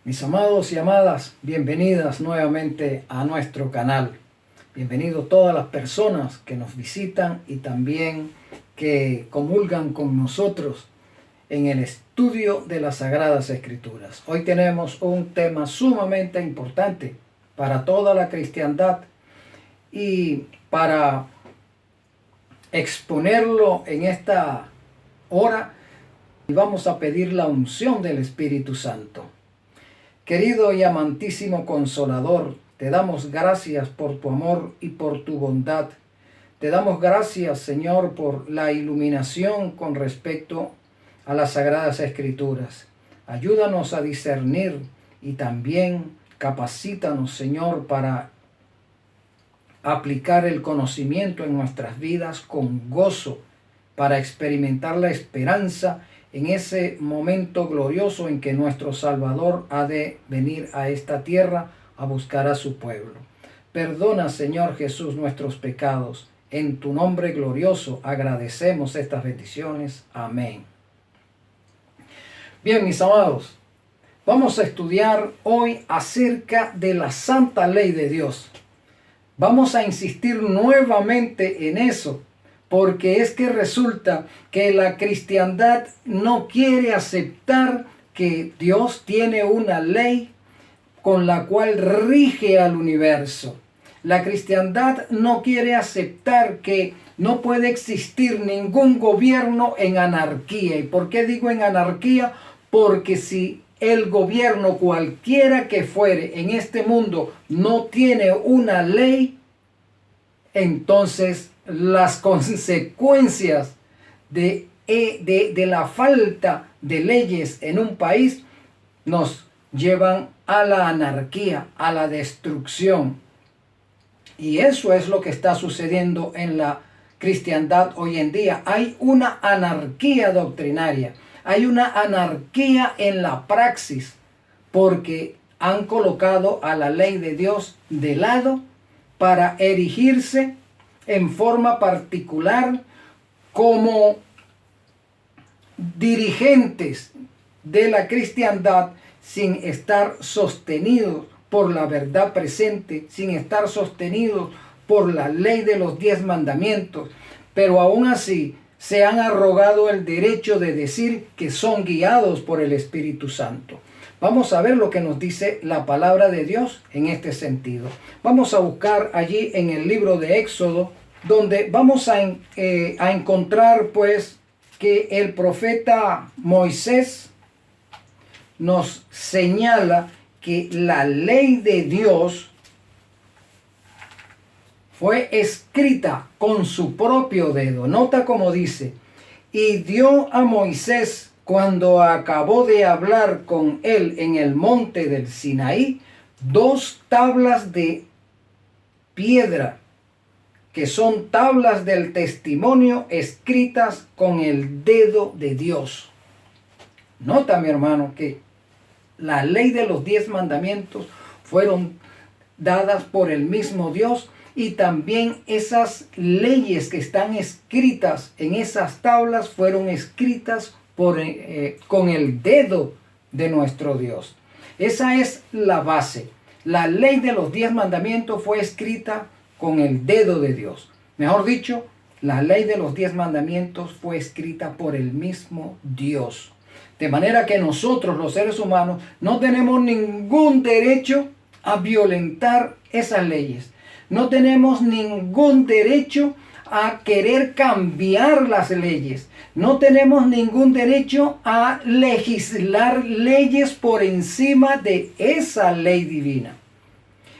Mis amados y amadas, bienvenidas nuevamente a nuestro canal. Bienvenidos todas las personas que nos visitan y también que comulgan con nosotros en el estudio de las Sagradas Escrituras. Hoy tenemos un tema sumamente importante para toda la cristiandad y para exponerlo en esta hora vamos a pedir la unción del Espíritu Santo. Querido y amantísimo Consolador, te damos gracias por tu amor y por tu bondad. Te damos gracias, Señor, por la iluminación con respecto a las Sagradas Escrituras. Ayúdanos a discernir y también capacítanos, Señor, para aplicar el conocimiento en nuestras vidas con gozo, para experimentar la esperanza en ese momento glorioso en que nuestro Salvador ha de venir a esta tierra a buscar a su pueblo. Perdona, Señor Jesús, nuestros pecados. En tu nombre glorioso agradecemos estas bendiciones. Amén. Bien, mis amados, vamos a estudiar hoy acerca de la santa ley de Dios. Vamos a insistir nuevamente en eso, porque es que resulta que la cristiandad no quiere aceptar que Dios tiene una ley con la cual rige al universo. La cristiandad no quiere aceptar que no puede existir ningún gobierno en anarquía. ¿Y por qué digo en anarquía? Porque si el gobierno cualquiera que fuere en este mundo no tiene una ley, entonces las consecuencias de la falta de leyes en un país nos llevan a la anarquía, a la destrucción. Y eso es lo que está sucediendo en la cristiandad hoy en día. Hay una anarquía doctrinaria, hay una anarquía en la praxis, porque han colocado a la ley de Dios de lado para erigirse en forma particular como dirigentes de la cristiandad sin estar sostenidos por la verdad presente, sin estar sostenidos por la ley de los 10 mandamientos, pero aún así se han arrogado el derecho de decir que son guiados por el Espíritu Santo. Vamos a ver lo que nos dice la palabra de Dios en este sentido. Vamos a buscar allí en el libro de Éxodo, donde vamos a encontrar pues que el profeta Moisés nos señala que la ley de Dios fue escrita con su propio dedo. Nota cómo dice: y dio a Moisés, cuando acabó de hablar con él en el monte del Sinaí, 2 tablas de piedra, que son tablas del testimonio escritas con el dedo de Dios. Nota, mi hermano, que la ley de los 10 mandamientos fueron dadas por el mismo Dios, y también esas leyes que están escritas en esas tablas fueron escritas con el dedo de nuestro Dios. Esa es la base. La ley de los 10 mandamientos fue escrita con el dedo de Dios. Mejor dicho, la ley de los 10 mandamientos fue escrita por el mismo Dios. De manera que nosotros, los seres humanos, no tenemos ningún derecho a violentar esas leyes. No tenemos ningún derecho a querer cambiar las leyes. No tenemos ningún derecho a legislar leyes por encima de esa ley divina.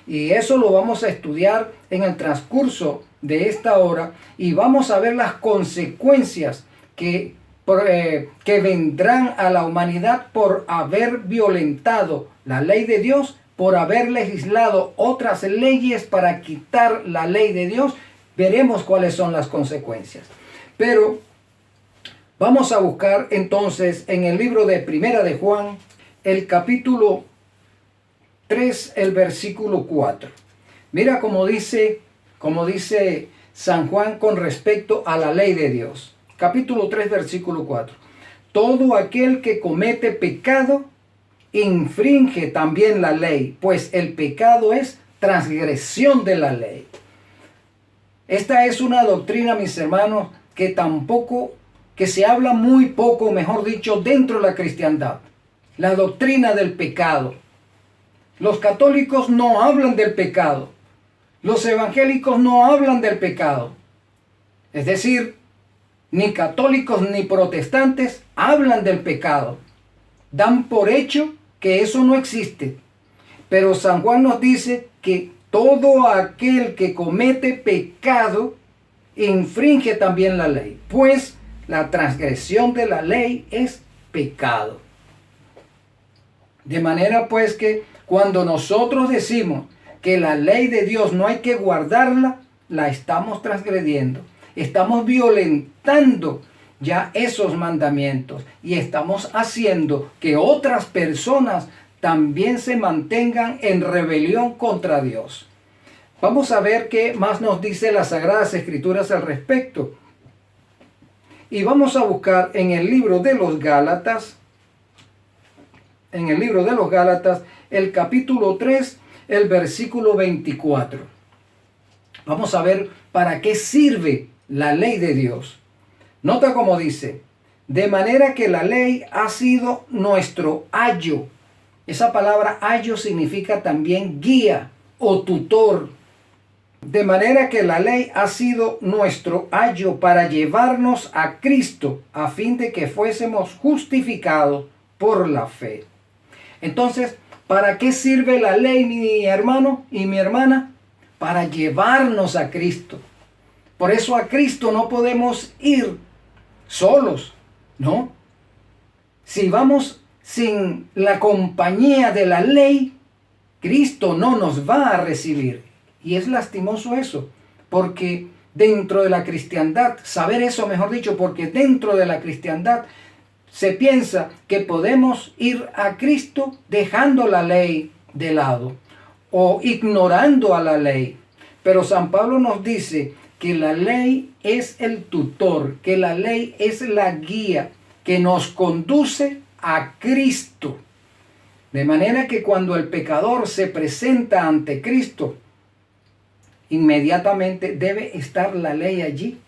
Y eso lo vamos a estudiar en el transcurso de esta hora y vamos a ver las consecuencias que vendrán a la humanidad por haber violentado la ley de Dios, por haber legislado otras leyes para quitar la ley de Dios. Veremos cuáles son las consecuencias. Pero vamos a buscar entonces en el libro de Primera de Juan, el capítulo 3, el versículo 4. Mira cómo dice San Juan con respecto a la ley de Dios. Capítulo 3, versículo 4. Todo aquel que comete pecado infringe también la ley, pues el pecado es transgresión de la ley. Esta es una doctrina, mis hermanos, que se habla muy poco, mejor dicho, dentro de la cristiandad. La doctrina del pecado. Los católicos no hablan del pecado. Los evangélicos no hablan del pecado. Es decir, ni católicos ni protestantes hablan del pecado. Dan por hecho que eso no existe. Pero San Juan nos dice que todo aquel que comete pecado infringe también la ley, pues la transgresión de la ley es pecado. De manera pues que cuando nosotros decimos que la ley de Dios no hay que guardarla, la estamos transgrediendo. Estamos violentando ya esos mandamientos y estamos haciendo que otras personas también se mantengan en rebelión contra Dios. Vamos a ver qué más nos dice las Sagradas Escrituras al respecto. Y vamos a buscar en el libro de los Gálatas, el capítulo 3, el versículo 24. Vamos a ver para qué sirve la ley de Dios. Nota cómo dice: de manera que la ley ha sido nuestro ayo. Esa palabra ayo significa también guía o tutor. De manera que la ley ha sido nuestro ayo para llevarnos a Cristo, a fin de que fuésemos justificados por la fe. Entonces, ¿para qué sirve la ley, mi hermano y mi hermana? Para llevarnos a Cristo. Por eso a Cristo no podemos ir solos, ¿no? Si vamos sin la compañía de la ley, Cristo no nos va a recibir. Y es lastimoso eso, porque dentro de la cristiandad, saber eso mejor dicho, porque dentro de la cristiandad se piensa que podemos ir a Cristo dejando la ley de lado o ignorando a la ley. Pero San Pablo nos dice que la ley es el tutor, que la ley es la guía que nos conduce a Cristo. De manera que cuando el pecador se presenta ante Cristo, inmediatamente debe estar la ley allí.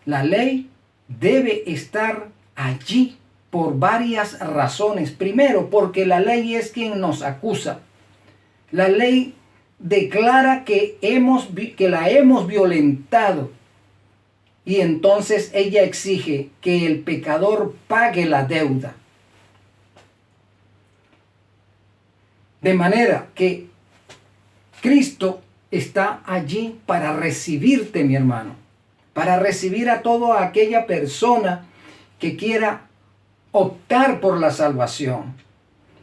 La ley debe estar allí por varias razones. Primero, porque la ley es quien nos acusa. La ley declara que la hemos violentado. Y entonces ella exige que el pecador pague la deuda. De manera que Cristo está allí para recibirte, mi hermano, para recibir a toda aquella persona que quiera optar por la salvación.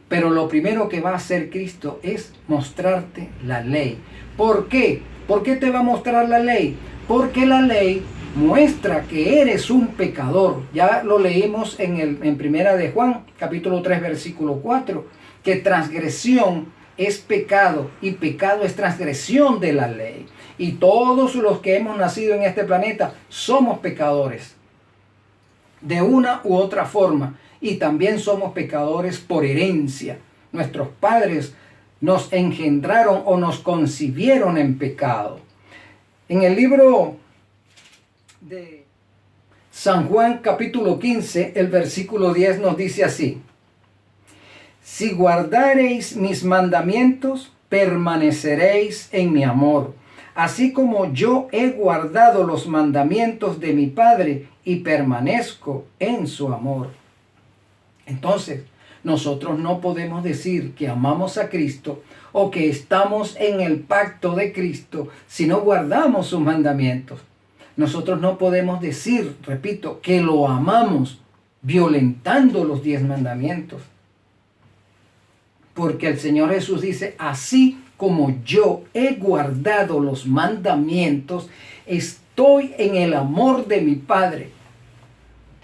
Pero lo primero que va a hacer Cristo es mostrarte la ley. ¿Por qué? ¿Por qué te va a mostrar la ley? Porque la ley muestra que eres un pecador. Ya lo leímos en Primera de Juan, capítulo 3, versículo 4, que transgresión es pecado y pecado es transgresión de la ley. Y todos los que hemos nacido en este planeta somos pecadores de una u otra forma, y también somos pecadores por herencia. Nuestros padres nos engendraron o nos concibieron en pecado. En el libro de San Juan capítulo 15, el versículo 10 nos dice así: si guardareis mis mandamientos, permaneceréis en mi amor, así como yo he guardado los mandamientos de mi Padre y permanezco en su amor. Entonces, nosotros no podemos decir que amamos a Cristo o que estamos en el pacto de Cristo si no guardamos sus mandamientos. Nosotros no podemos decir, repito, que lo amamos violentando los 10 mandamientos. Porque el Señor Jesús dice, así como yo he guardado los mandamientos, estoy en el amor de mi Padre.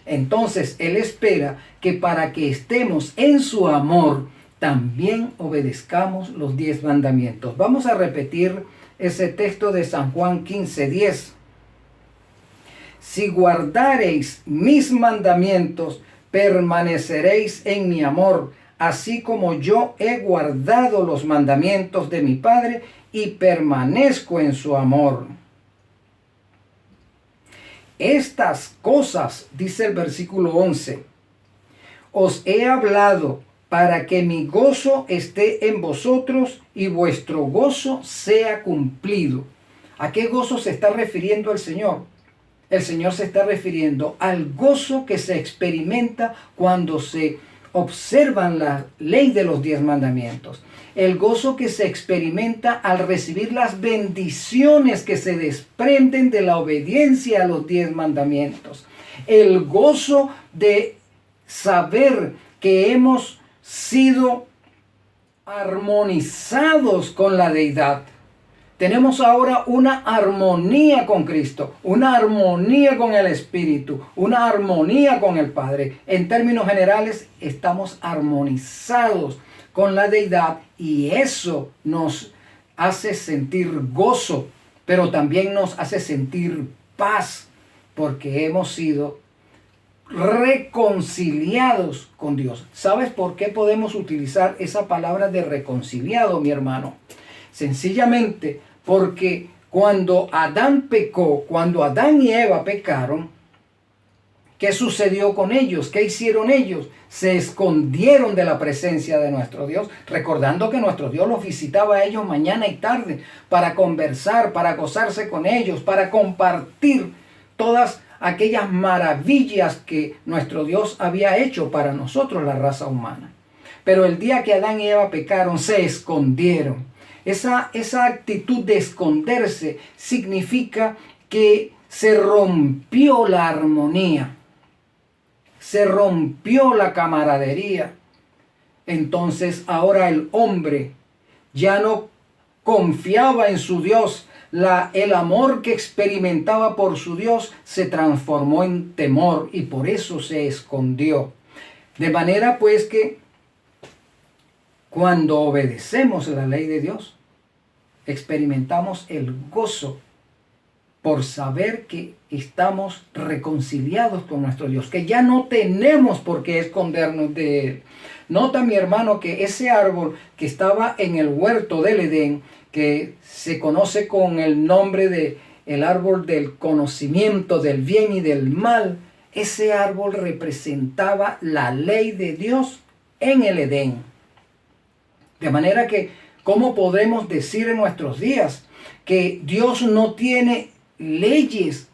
Entonces Él espera que para que estemos en su amor, también obedezcamos los 10 mandamientos. Vamos a repetir ese texto de San Juan 15:10. Si guardareis mis mandamientos, permaneceréis en mi amor, así como yo he guardado los mandamientos de mi Padre y permanezco en su amor. Estas cosas, dice el versículo 11, os he hablado para que mi gozo esté en vosotros y vuestro gozo sea cumplido. ¿A qué gozo se está refiriendo el Señor? El Señor se está refiriendo al gozo que se experimenta cuando se observan la ley de los 10 mandamientos. El gozo que se experimenta al recibir las bendiciones que se desprenden de la obediencia a los 10 mandamientos. El gozo de saber que hemos sido armonizados con la deidad. Tenemos ahora una armonía con Cristo, una armonía con el Espíritu, una armonía con el Padre. En términos generales, estamos armonizados con la deidad y eso nos hace sentir gozo, pero también nos hace sentir paz, porque hemos sido reconciliados con Dios. ¿Sabes por qué podemos utilizar esa palabra de reconciliado, mi hermano? Sencillamente porque cuando Adán pecó, cuando Adán y Eva pecaron, ¿qué sucedió con ellos? ¿Qué hicieron ellos? Se escondieron de la presencia de nuestro Dios, recordando que nuestro Dios los visitaba a ellos mañana y tarde para conversar, para gozarse con ellos, para compartir todas aquellas maravillas que nuestro Dios había hecho para nosotros, la raza humana. Pero el día que Adán y Eva pecaron, se escondieron. Esa actitud de esconderse significa que se rompió la armonía, se rompió la camaradería. Entonces ahora el hombre ya no confiaba en su Dios. El amor que experimentaba por su Dios se transformó en temor y por eso se escondió. De manera pues que cuando obedecemos la ley de Dios, experimentamos el gozo por saber que estamos reconciliados con nuestro Dios, que ya no tenemos por qué escondernos de Él. Nota, mi hermano, que ese árbol que estaba en el huerto del Edén, que se conoce con el nombre de el árbol del conocimiento del bien y del mal, ese árbol representaba la ley de Dios en el Edén. De manera que, ¿cómo podemos decir en nuestros días que Dios no tiene leyes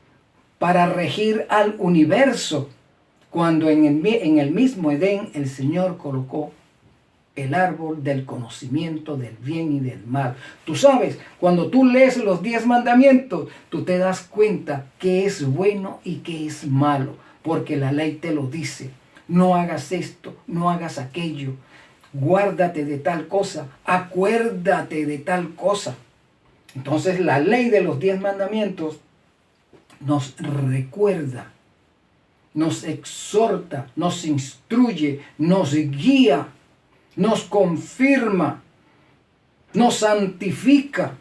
para regir al universo, cuando en el mismo Edén el Señor colocó el árbol del conocimiento del bien y del mal? Tú sabes, cuando tú lees los 10 mandamientos, tú te das cuenta que es bueno y que es malo, porque la ley te lo dice. No hagas esto, no hagas aquello. Guárdate de tal cosa, acuérdate de tal cosa. Entonces la ley de los 10 mandamientos nos recuerda, nos exhorta, nos instruye, nos guía, nos confirma, nos santifica.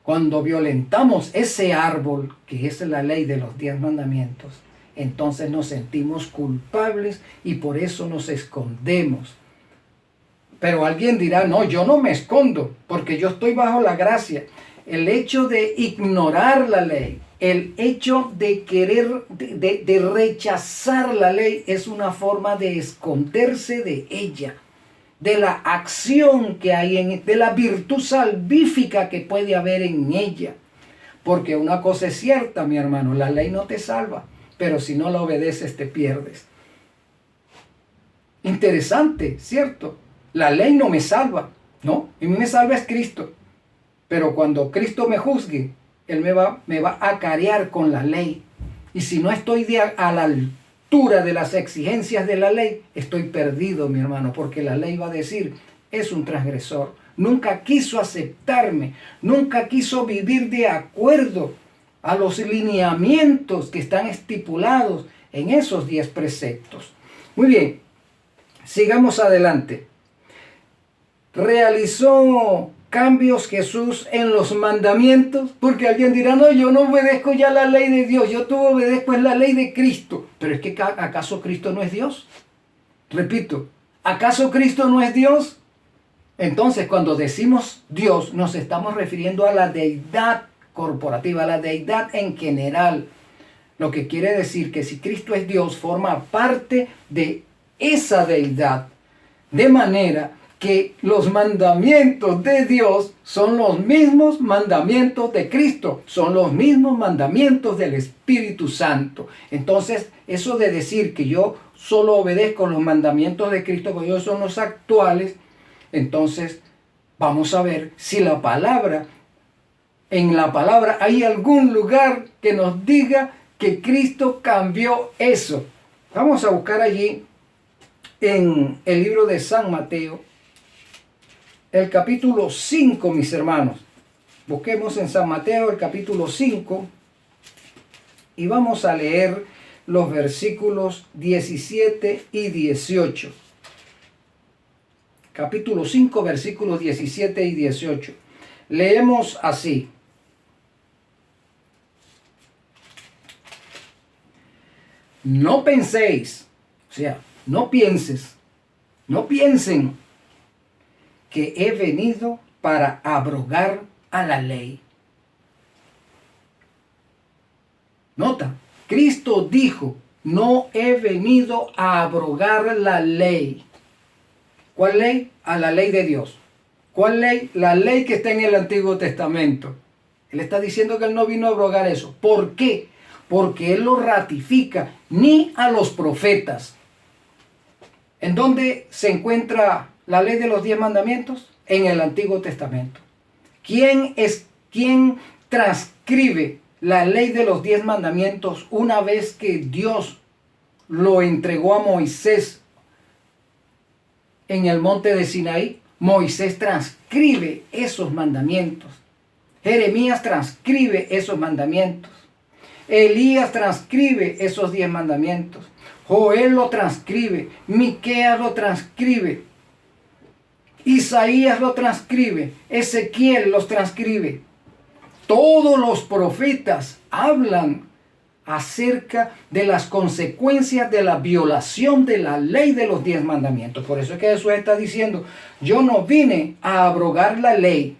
Cuando violentamos ese árbol que es la ley de los 10 mandamientos, entonces nos sentimos culpables y por eso nos escondemos. Pero alguien dirá, no, yo no me escondo porque yo estoy bajo la gracia. El hecho de ignorar la ley, el hecho de querer, de rechazar la ley es una forma de esconderse de ella, de la acción que hay de la virtud salvífica que puede haber en ella. Porque una cosa es cierta, mi hermano, la ley no te salva, pero si no la obedeces te pierdes. Interesante, ¿cierto? La ley no me salva, ¿no? A mí me salva es Cristo. Pero cuando Cristo me juzgue, Él me va a acarear con la ley. Y si no estoy a la altura de las exigencias de la ley, estoy perdido, mi hermano, porque la ley va a decir, es un transgresor. Nunca quiso aceptarme, nunca quiso vivir de acuerdo a los lineamientos que están estipulados en esos 10 preceptos. Muy bien, sigamos adelante. Realizó cambios Jesús en los mandamientos, porque alguien dirá, no, yo no obedezco ya la ley de Dios, yo obedezco es la ley de Cristo. Pero es que ¿acaso Cristo no es Dios? Repito, ¿acaso Cristo no es Dios? Entonces, cuando decimos Dios, nos estamos refiriendo a la deidad corporativa, a la deidad en general. Lo que quiere decir que si Cristo es Dios, forma parte de esa deidad. De manera que los mandamientos de Dios son los mismos mandamientos de Cristo, son los mismos mandamientos del Espíritu Santo. Entonces, eso de decir que yo solo obedezco los mandamientos de Cristo, porque ellos son los actuales, entonces vamos a ver si en la palabra hay algún lugar que nos diga que Cristo cambió eso. Vamos a buscar allí en el libro de San Mateo, el capítulo 5, mis hermanos. Busquemos en San Mateo el capítulo 5 y vamos a leer los versículos 17 y 18. Capítulo 5, versículos 17 y 18. Leemos así. No penséis, o sea, no pienses, no piensen que he venido para abrogar a la ley. Nota, Cristo dijo, no he venido a abrogar la ley. ¿Cuál ley? A la ley de Dios. ¿Cuál ley? La ley que está en el Antiguo Testamento. Él está diciendo que Él no vino a abrogar eso. ¿Por qué? Porque Él lo ratifica ni a los profetas. ¿En dónde se encuentra la ley de los 10 mandamientos? En el Antiguo Testamento. ¿Quién transcribe la ley de los 10 mandamientos una vez que Dios lo entregó a Moisés en el monte de Sinaí? Moisés transcribe esos mandamientos. Jeremías transcribe esos mandamientos. Elías transcribe esos 10 mandamientos. Joel lo transcribe. Miqueas lo transcribe. Isaías lo transcribe. Ezequiel los transcribe. Todos los profetas hablan acerca de las consecuencias de la violación de la ley de los 10 mandamientos. Por eso es que Jesús está diciendo, yo no vine a abrogar la ley,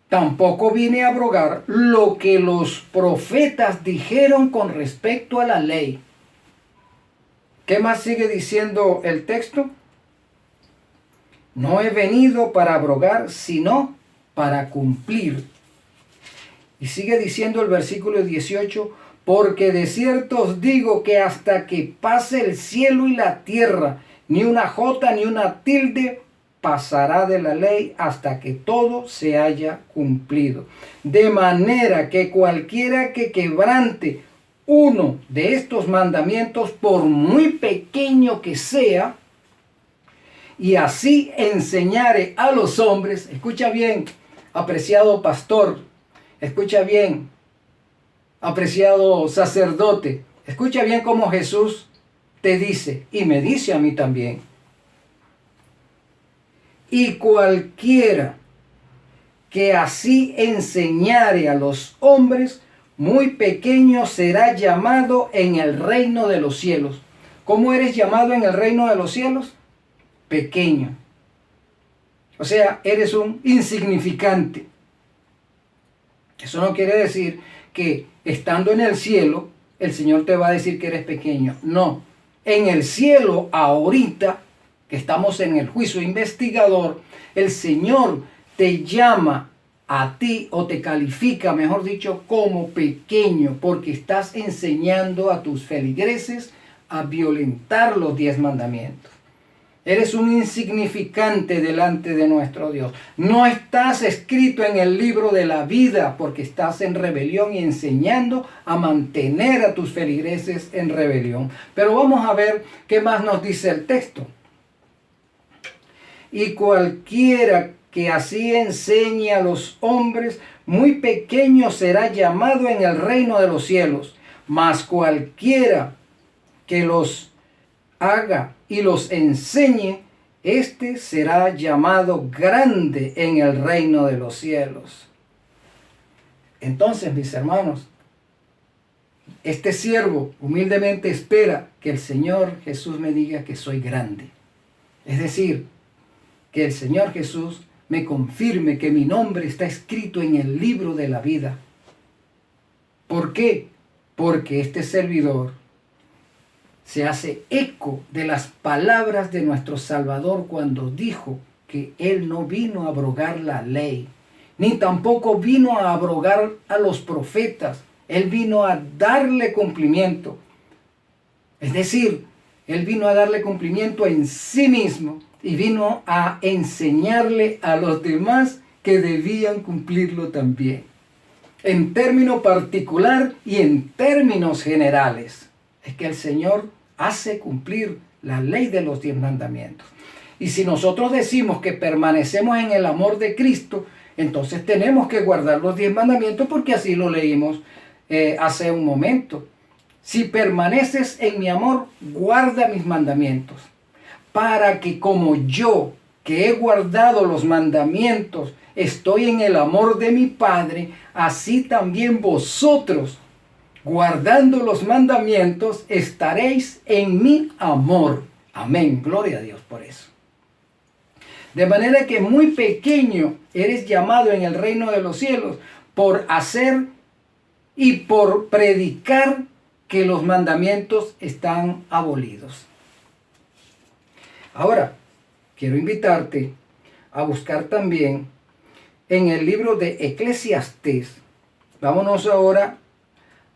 tampoco vine a abrogar lo que los profetas dijeron con respecto a la ley. ¿Qué más sigue diciendo el texto? No he venido para abrogar, sino para cumplir. Y sigue diciendo el versículo 18, porque de cierto os digo que hasta que pase el cielo y la tierra, ni una jota ni una tilde pasará de la ley hasta que todo se haya cumplido. De manera que cualquiera que quebrante uno de estos mandamientos, por muy pequeño que sea, y así enseñare a los hombres, escucha bien, apreciado pastor, escucha bien, apreciado sacerdote, escucha bien cómo Jesús te dice, y me dice a mí también. Y cualquiera que así enseñare a los hombres, muy pequeño será llamado en el reino de los cielos. ¿Cómo eres llamado en el reino de los cielos? Pequeño. O sea, eres un insignificante. Eso no quiere decir que estando en el cielo, el Señor te va a decir que eres pequeño. No. En el cielo, ahorita, que estamos en el juicio investigador, el Señor te llama a ti o te califica, mejor dicho, como pequeño, porque estás enseñando a tus feligreses a violentar los 10 mandamientos. Eres un insignificante delante de nuestro Dios. No estás escrito en el libro de la vida porque estás en rebelión y enseñando a mantener a tus feligreses en rebelión. Pero vamos a ver qué más nos dice el texto. Y cualquiera que así enseñe a los hombres, muy pequeño será llamado en el reino de los cielos. Mas cualquiera que los haga y los enseñe, este será llamado grande en el reino de los cielos. Entonces, mis hermanos, este siervo humildemente espera que el Señor Jesús me diga que soy grande. Es decir, que el Señor Jesús me confirme que mi nombre está escrito en el libro de la vida. ¿Por qué? Porque este servidor se hace eco de las palabras de nuestro Salvador cuando dijo que Él no vino a abrogar la ley, ni tampoco vino a abrogar a los profetas. Él vino a darle cumplimiento. Es decir, Él vino a darle cumplimiento en sí mismo y vino a enseñarle a los demás que debían cumplirlo también. En término particular y en términos generales, es que el Señor hace cumplir la ley de los 10 mandamientos. Y si nosotros decimos que permanecemos en el amor de Cristo, entonces tenemos que guardar los 10 mandamientos porque así lo leímos hace un momento. Si permaneces en mi amor, guarda mis mandamientos, para que como yo, que he guardado los mandamientos, estoy en el amor de mi Padre, así también vosotros, guardando los mandamientos, estaréis en mi amor. Amén. Gloria a Dios por eso. De manera que muy pequeño eres llamado en el reino de los cielos por hacer y por predicar que los mandamientos están abolidos. Ahora, quiero invitarte a buscar también en el libro de Eclesiastés. Vámonos ahora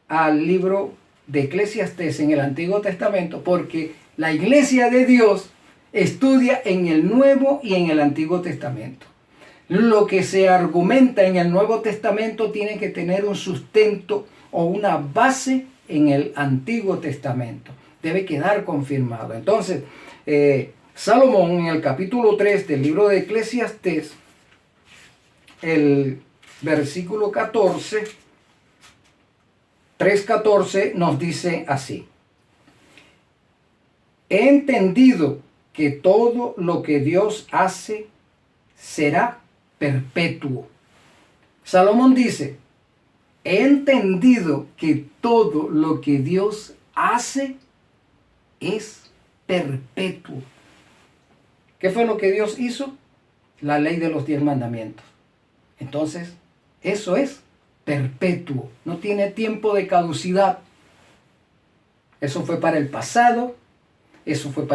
al libro de Eclesiastés en el Antiguo Testamento, porque la iglesia de Dios estudia en el Nuevo y en el Antiguo Testamento. Lo que se argumenta en el Nuevo Testamento tiene que tener un sustento o una base en el Antiguo Testamento. Debe quedar confirmado. Entonces, Salomón en el capítulo 3 del libro de Eclesiastés, el versículo 14, 3:14 nos dice así: he entendido que todo lo que Dios hace será perpetuo. Salomón dice, he entendido que todo lo que Dios hace es perpetuo. ¿Qué fue lo que Dios hizo? La ley de los 10 mandamientos. Entonces, eso es perpetuo, no tiene tiempo de caducidad. Eso fue para el pasado, eso es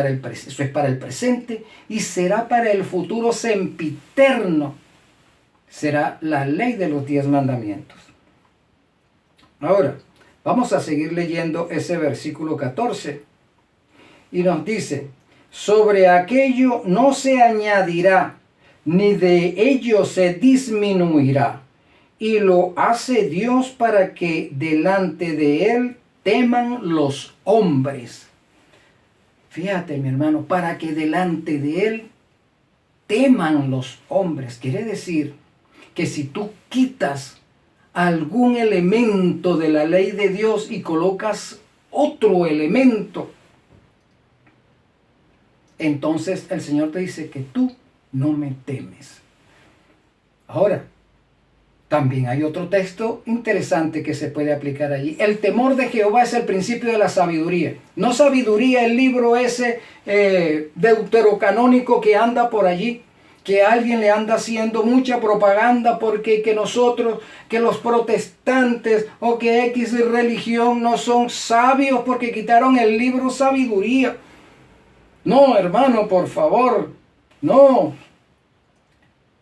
para el presente y será para el futuro sempiterno. Será la ley de los 10 mandamientos. Ahora, vamos a seguir leyendo ese versículo 14 y nos dice, sobre aquello no se añadirá, ni de ello se disminuirá. Y lo hace Dios para que delante de Él teman los hombres. Fíjate, mi hermano, para que delante de Él teman los hombres. Quiere decir que si tú quitas algún elemento de la ley de Dios y colocas otro elemento, entonces el Señor te dice que tú no me temes. Ahora, también hay otro texto interesante que se puede aplicar allí. El temor de Jehová es el principio de la sabiduría. No sabiduría el libro ese deuterocanónico que anda por allí, que alguien le anda haciendo mucha propaganda porque que nosotros, que los protestantes o que X religión no son sabios porque quitaron el libro sabiduría. No, hermano, por favor, no.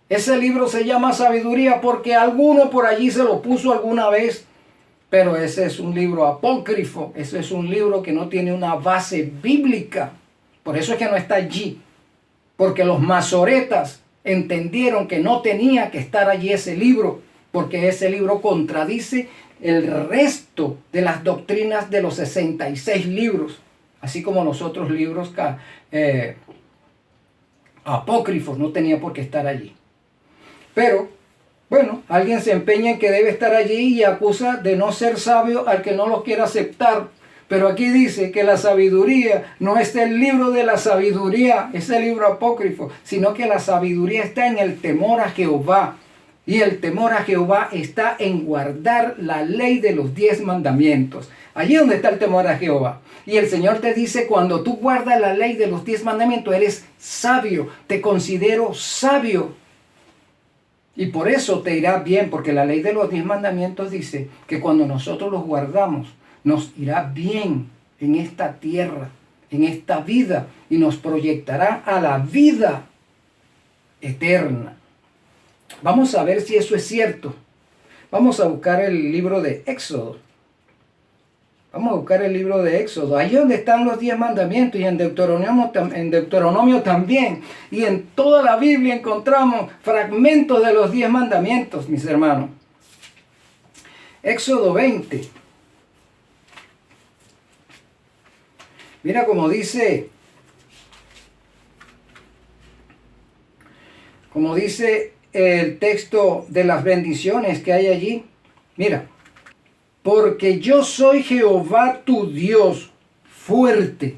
Ese libro se llama sabiduría porque alguno por allí se lo puso alguna vez Pero ese es un libro apócrifo, ese es un libro que no tiene una base bíblica. Por eso es que no está allí. Porque los masoretas entendieron que no tenía que estar allí ese libro, porque ese libro contradice el resto de las doctrinas de los 66 libros, así como los otros libros apócrifos no tenía por qué estar allí. Pero, bueno, alguien se empeña en que debe estar allí y acusa de no ser sabio al que no lo quiera aceptar. Pero aquí dice que la sabiduría no es el libro de la sabiduría, es el libro apócrifo, sino que la sabiduría está en el temor a Jehová. Y el temor a Jehová está en guardar la ley de los 10 mandamientos. Allí donde está el temor a Jehová. Y el Señor te dice, cuando tú guardas la ley de los 10 mandamientos, eres sabio, te considero sabio. Y por eso te irá bien, porque la ley de los 10 mandamientos dice que cuando nosotros los guardamos, nos irá bien en esta tierra, en esta vida, y nos proyectará a la vida eterna. Vamos a ver si eso es cierto. Vamos a buscar el libro de Éxodo. Vamos a buscar el libro de Éxodo. Ahí donde están los 10 mandamientos, y en Deuteronomio también. Y en toda la Biblia encontramos fragmentos de los 10 mandamientos, mis hermanos. Éxodo 20. Mira cómo dice el texto de las bendiciones que hay allí. Mira, porque yo soy Jehová tu Dios, fuerte,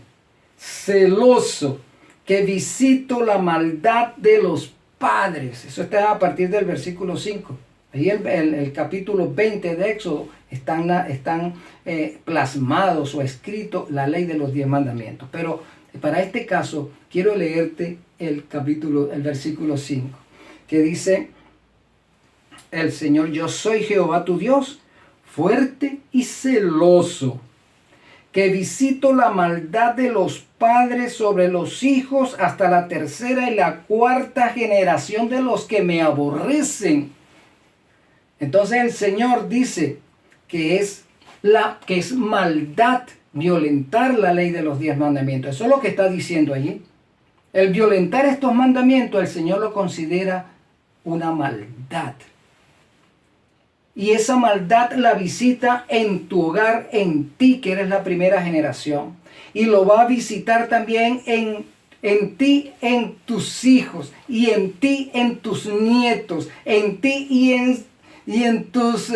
celoso, que visito la maldad de los padres. Eso está a partir del versículo 5. Ahí el capítulo 20 de Éxodo están plasmados o escritos la ley de los 10 mandamientos. Pero para este caso quiero leerte el versículo 5, que dice el Señor: yo soy Jehová tu Dios, fuerte y celoso, que visito la maldad de los padres sobre los hijos hasta la tercera y la cuarta generación de los que me aborrecen. Entonces el Señor dice que es maldad violentar la ley de los 10 mandamientos. Eso es lo que está diciendo allí. El violentar estos mandamientos, el Señor lo considera una maldad. Y esa maldad la visita en tu hogar, en ti, que eres la primera generación. Y lo va a visitar también en ti, en tus hijos, y en ti, en tus nietos, en ti y en tus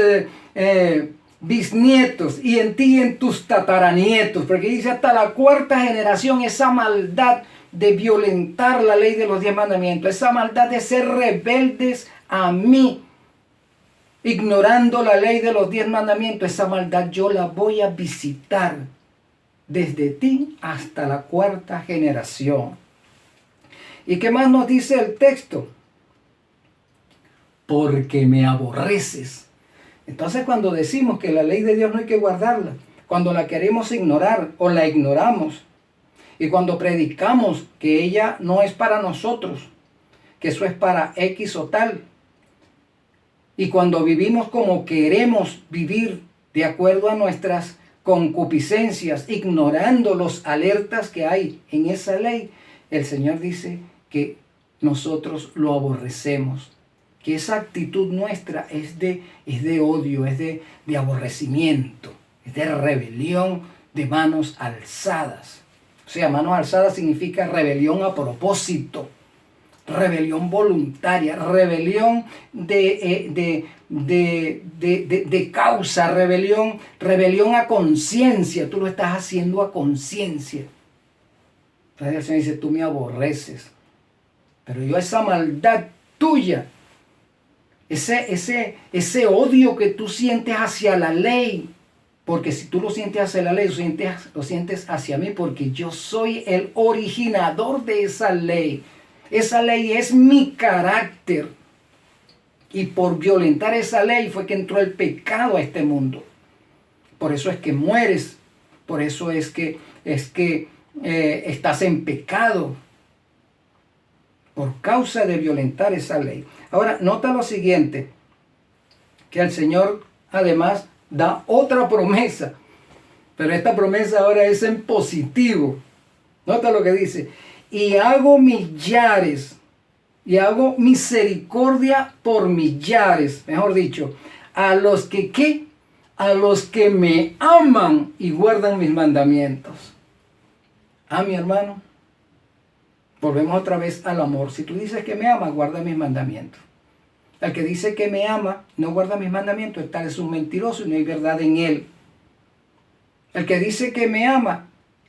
bisnietos, y en ti y en tus tataranietos. Porque dice hasta la cuarta generación, esa maldad de violentar la ley de los 10 mandamientos, esa maldad de ser rebeldes a mí, ignorando la ley de los 10 mandamientos, esa maldad yo la voy a visitar desde ti hasta la cuarta generación. ¿Y qué más nos dice el texto? Porque me aborreces. Entonces, cuando decimos que la ley de Dios no hay que guardarla, cuando la queremos ignorar o la ignoramos, y cuando predicamos que ella no es para nosotros, que eso es para X o tal, y cuando vivimos como queremos vivir de acuerdo a nuestras concupiscencias, ignorando los alertas que hay en esa ley, el Señor dice que nosotros lo aborrecemos, que esa actitud nuestra es de odio, es de aborrecimiento, es de rebelión, de manos alzadas. O sea, manos alzadas significa rebelión a propósito, rebelión voluntaria, rebelión de causa, rebelión a conciencia. Tú lo estás haciendo a conciencia. Entonces el Señor dice: tú me aborreces, pero yo esa maldad tuya, ese odio que tú sientes hacia la ley, porque si tú lo sientes hacia la ley, lo sientes hacia mí, porque yo soy el originador de esa ley. Esa ley es mi carácter. Y por violentar esa ley fue que entró el pecado a este mundo. Por eso es que mueres. Por eso es que estás en pecado. Por causa de violentar esa ley. Ahora, nota lo siguiente. Que el Señor, además, da otra promesa, pero esta promesa ahora es en positivo. Nota lo que dice: y hago millares, y hago misericordia por millares, mejor dicho, a los que, ¿qué? A los que me aman y guardan mis mandamientos. Ah, mi hermano, volvemos otra vez al amor. Si tú dices que me amas, guarda mis mandamientos. El que dice que me ama, no guarda mis mandamientos, tal es un mentiroso y no hay verdad en él. El que dice que me ama,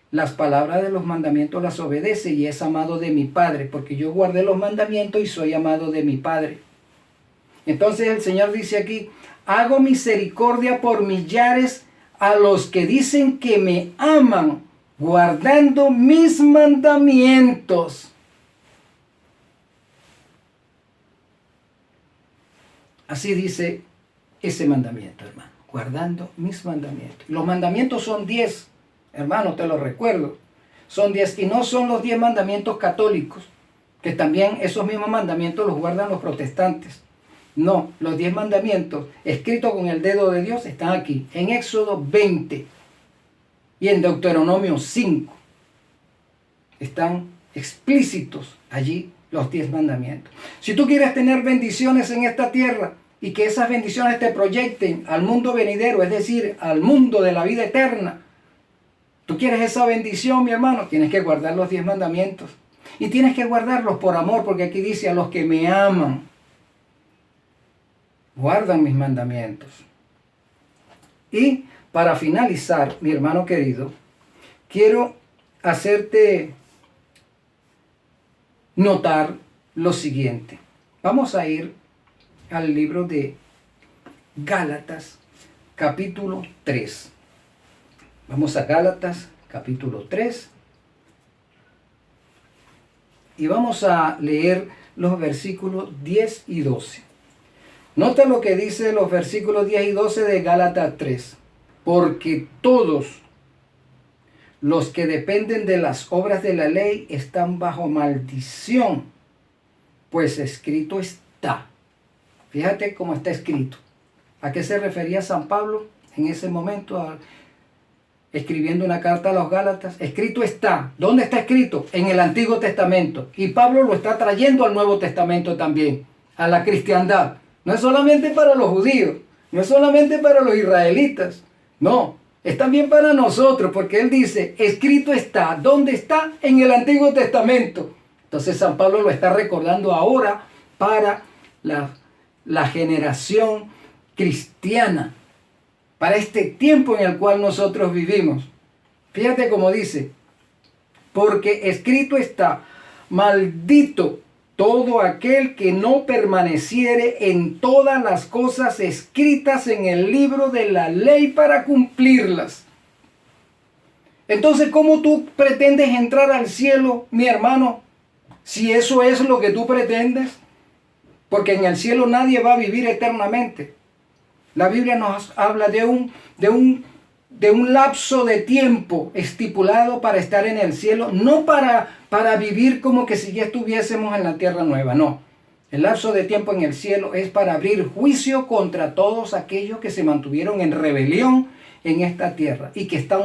las palabras de los mandamientos las obedece y es amado de mi Padre, porque yo guardé los mandamientos y soy amado de mi Padre. Entonces el Señor dice aquí: hago misericordia por millares a los que dicen que me aman, guardando mis mandamientos. Así dice ese mandamiento, hermano, guardando mis mandamientos. Los mandamientos son 10, hermano, te lo recuerdo. Son 10 y no son los 10 mandamientos católicos, que también esos mismos mandamientos los guardan los protestantes. No, los 10 mandamientos escritos con el dedo de Dios están aquí, en Éxodo 20 y en Deuteronomio 5. Están explícitos allí los 10 mandamientos. Si tú quieres tener bendiciones en esta tierra y que esas bendiciones te proyecten al mundo venidero, es decir, al mundo de la vida eterna, tú quieres esa bendición, mi hermano, tienes que guardar los 10 mandamientos. Y tienes que guardarlos por amor, porque aquí dice: a los que me aman, guardan mis mandamientos. Y para finalizar, mi hermano querido, quiero hacerte notar lo siguiente. Vamos a ir al libro de Gálatas, capítulo 3. Vamos a Gálatas, capítulo 3. Y vamos a leer los versículos 10 y 12. Nota lo que dice los versículos 10 y 12 de Gálatas 3. Porque todos los que dependen de las obras de la ley están bajo maldición, pues escrito está. Fíjate cómo está escrito. ¿A qué se refería San Pablo en ese momento, escribiendo una carta a los Gálatas? Escrito está. ¿Dónde está escrito? En el Antiguo Testamento. Y Pablo lo está trayendo al Nuevo Testamento también, a la cristiandad. No es solamente para los judíos, no es solamente para los israelitas, no, es también para nosotros, porque él dice: escrito está. ¿Dónde está? En el Antiguo Testamento. Entonces San Pablo lo está recordando ahora para la generación cristiana, para este tiempo en el cual nosotros vivimos. Fíjate cómo dice: porque escrito está, maldito todo aquel que no permaneciere en todas las cosas escritas en el libro de la ley para cumplirlas. Entonces, ¿cómo tú pretendes entrar al cielo, mi hermano, si eso es lo que tú pretendes? Porque en el cielo nadie va a vivir eternamente. La Biblia nos habla de un lapso de tiempo estipulado para estar en el cielo, no para vivir como que si ya estuviésemos en la tierra nueva, no. El lapso de tiempo en el cielo es para abrir juicio contra todos aquellos que se mantuvieron en rebelión en esta tierra y que están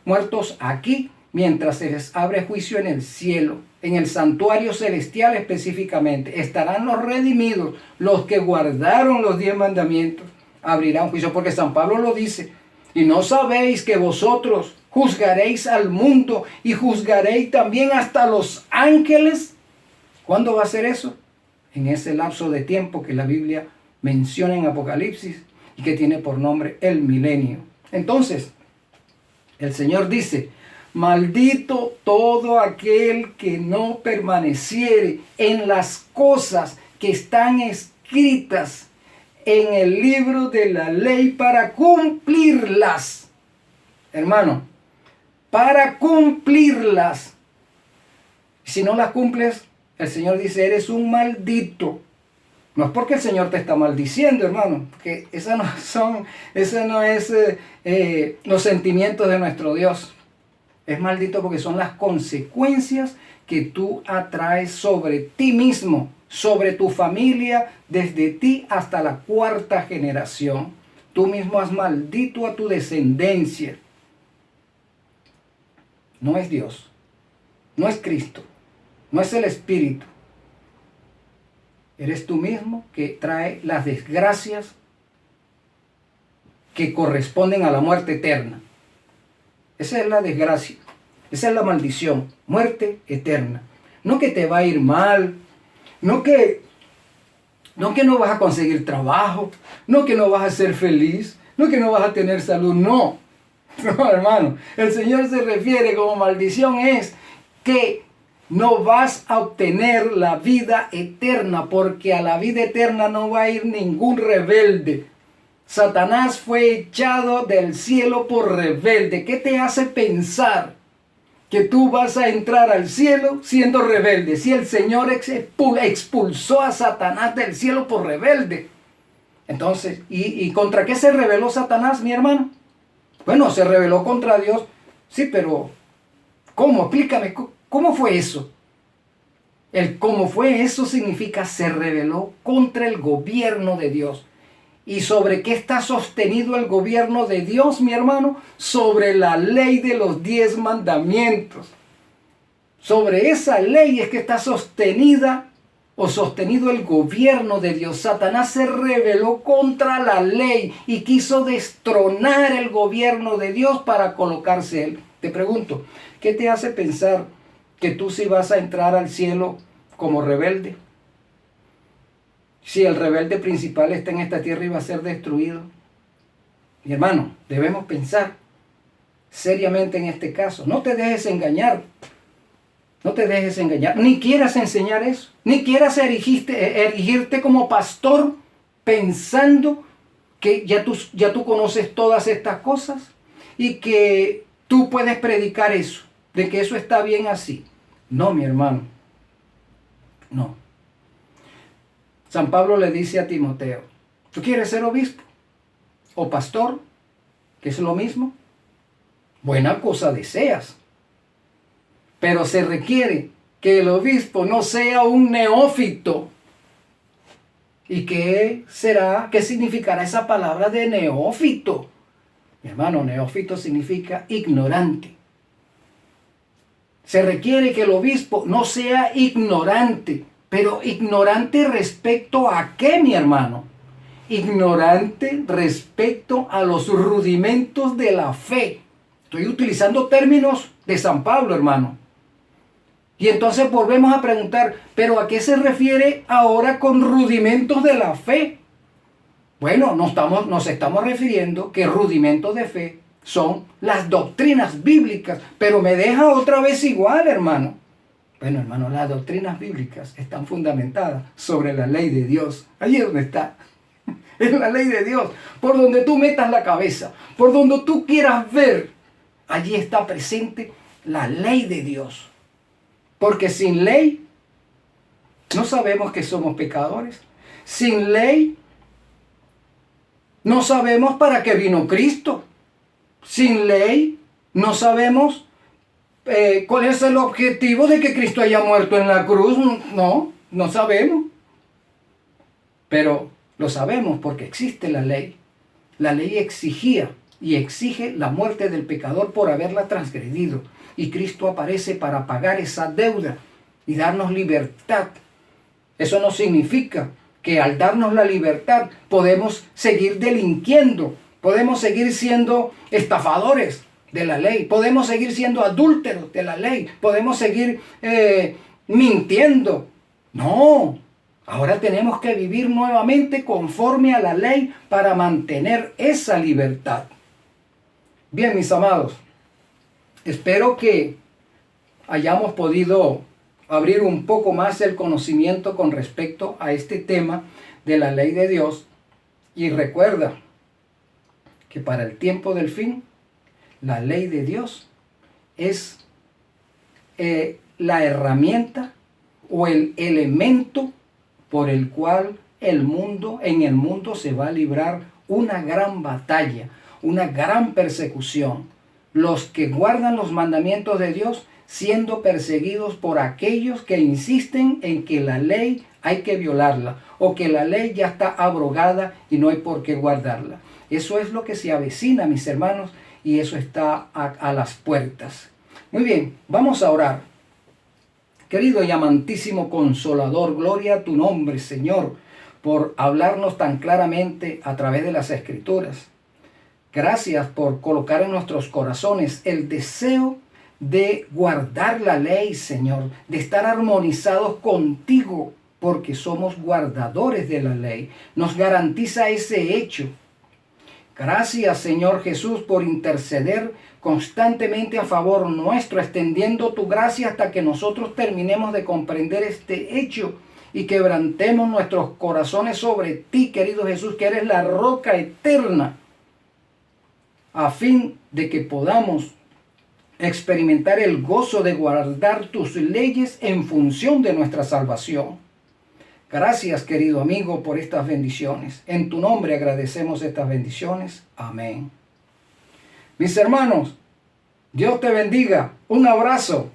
muertos aquí, mientras se les abre juicio en el cielo, en el santuario celestial específicamente. Estarán los redimidos, los que guardaron los 10 mandamientos, abrirán juicio, porque San Pablo lo dice: y no sabéis que vosotros juzgaréis al mundo y juzgaréis también hasta los ángeles. ¿Cuándo va a ser eso? En ese lapso de tiempo que la Biblia menciona en Apocalipsis y que tiene por nombre el milenio. Entonces, el Señor dice: maldito todo aquel que no permaneciere en las cosas que están escritas en el libro de la ley para cumplirlas. Hermano, para cumplirlas. Si no las cumples, el Señor dice: eres un maldito. No es porque el Señor te está maldiciendo, hermano, porque esos no es los sentimientos de nuestro Dios. Es maldito porque son las consecuencias que tú atraes sobre ti mismo, sobre tu familia, desde ti hasta la 4ª generación. Tú mismo has maldito a tu descendencia. No es Dios, no es Cristo, no es el Espíritu. Eres tú mismo que trae las desgracias que corresponden a la muerte eterna. Esa es la desgracia, esa es la maldición, muerte eterna. No que te va a ir mal, no que no vas a conseguir trabajo, no que no vas a ser feliz, no que no vas a tener salud, no. No, hermano, el Señor se refiere como maldición es que no vas a obtener la vida eterna, porque a la vida eterna no va a ir ningún rebelde. Satanás fue echado del cielo por rebelde. ¿Qué te hace pensar que tú vas a entrar al cielo siendo rebelde? Si el Señor expulsó a Satanás del cielo por rebelde. Entonces, ¿y contra qué se rebeló Satanás, mi hermano? Bueno, se rebeló contra Dios. Sí, pero ¿cómo? Explícame, ¿cómo fue eso? El cómo fue eso significa se rebeló contra el gobierno de Dios. ¿Y sobre qué está sostenido el gobierno de Dios, mi hermano? Sobre la ley de los 10 mandamientos. Sobre esa ley es que está sostenida o sostenido el gobierno de Dios. Satanás se rebeló contra la ley y quiso destronar el gobierno de Dios para colocarse él. Te pregunto, ¿qué te hace pensar que tú sí vas a entrar al cielo como rebelde? Si el rebelde principal está en esta tierra y va a ser destruido. Mi hermano, debemos pensar seriamente en este caso. No te dejes engañar. No te dejes engañar. Ni quieras enseñar eso. Ni quieras erigirte como pastor pensando que ya tú conoces todas estas cosas y que tú puedes predicar eso, de que eso está bien así. No, mi hermano. No. San Pablo le dice a Timoteo, ¿tú quieres ser obispo o pastor? Que es lo mismo. Buena cosa deseas. Pero se requiere que el obispo no sea un neófito. ¿Y qué significará esa palabra de neófito? Mi hermano, neófito significa ignorante. Se requiere que el obispo no sea ignorante. Pero ignorante respecto a qué, mi hermano? Ignorante respecto a los rudimentos de la fe. Estoy utilizando términos de San Pablo, hermano. Y entonces volvemos a preguntar, ¿pero a qué se refiere ahora con rudimentos de la fe? Bueno, nos estamos refiriendo que rudimentos de fe son las doctrinas bíblicas, pero me deja otra vez igual, hermano. Bueno, hermano, las doctrinas bíblicas están fundamentadas sobre la ley de Dios. Ahí es donde está. Es la ley de Dios. Por donde tú metas la cabeza, por donde tú quieras ver, allí está presente la ley de Dios. Porque sin ley no sabemos que somos pecadores. Sin ley no sabemos para qué vino Cristo. Sin ley no sabemos ¿cuál es el objetivo de que Cristo haya muerto en la cruz? No sabemos. Pero lo sabemos porque existe la ley. La ley exigía y exige la muerte del pecador por haberla transgredido. Y Cristo aparece para pagar esa deuda y darnos libertad. Eso no significa que al darnos la libertad podemos seguir delinquiendo, podemos seguir siendo estafadores de la ley, podemos seguir siendo adúlteros de la ley, podemos seguir mintiendo. No, ahora tenemos que vivir nuevamente conforme a la ley para mantener esa libertad. Bien, mis amados, espero que hayamos podido abrir un poco más el conocimiento con respecto a este tema de la ley de Dios. Y recuerda que para el tiempo del fin, la ley de Dios es la herramienta o el elemento por el cual en el mundo se va a librar una gran batalla, una gran persecución. Los que guardan los mandamientos de Dios siendo perseguidos por aquellos que insisten en que la ley hay que violarla o que la ley ya está abrogada y no hay por qué guardarla. Eso es lo que se avecina, mis hermanos, y eso está a las puertas. Muy bien, vamos a orar. Querido y amantísimo Consolador, gloria a tu nombre, Señor, por hablarnos tan claramente a través de las Escrituras. Gracias por colocar en nuestros corazones el deseo de guardar la ley, Señor, de estar armonizados contigo, porque somos guardadores de la ley. Nos garantiza ese hecho. Gracias, Señor Jesús, por interceder constantemente a favor nuestro, extendiendo tu gracia hasta que nosotros terminemos de comprender este hecho y quebrantemos nuestros corazones sobre ti, querido Jesús, que eres la roca eterna, a fin de que podamos experimentar el gozo de guardar tus leyes en función de nuestra salvación. Gracias, querido amigo, por estas bendiciones. En tu nombre agradecemos estas bendiciones. Amén. Mis hermanos, Dios te bendiga. Un abrazo.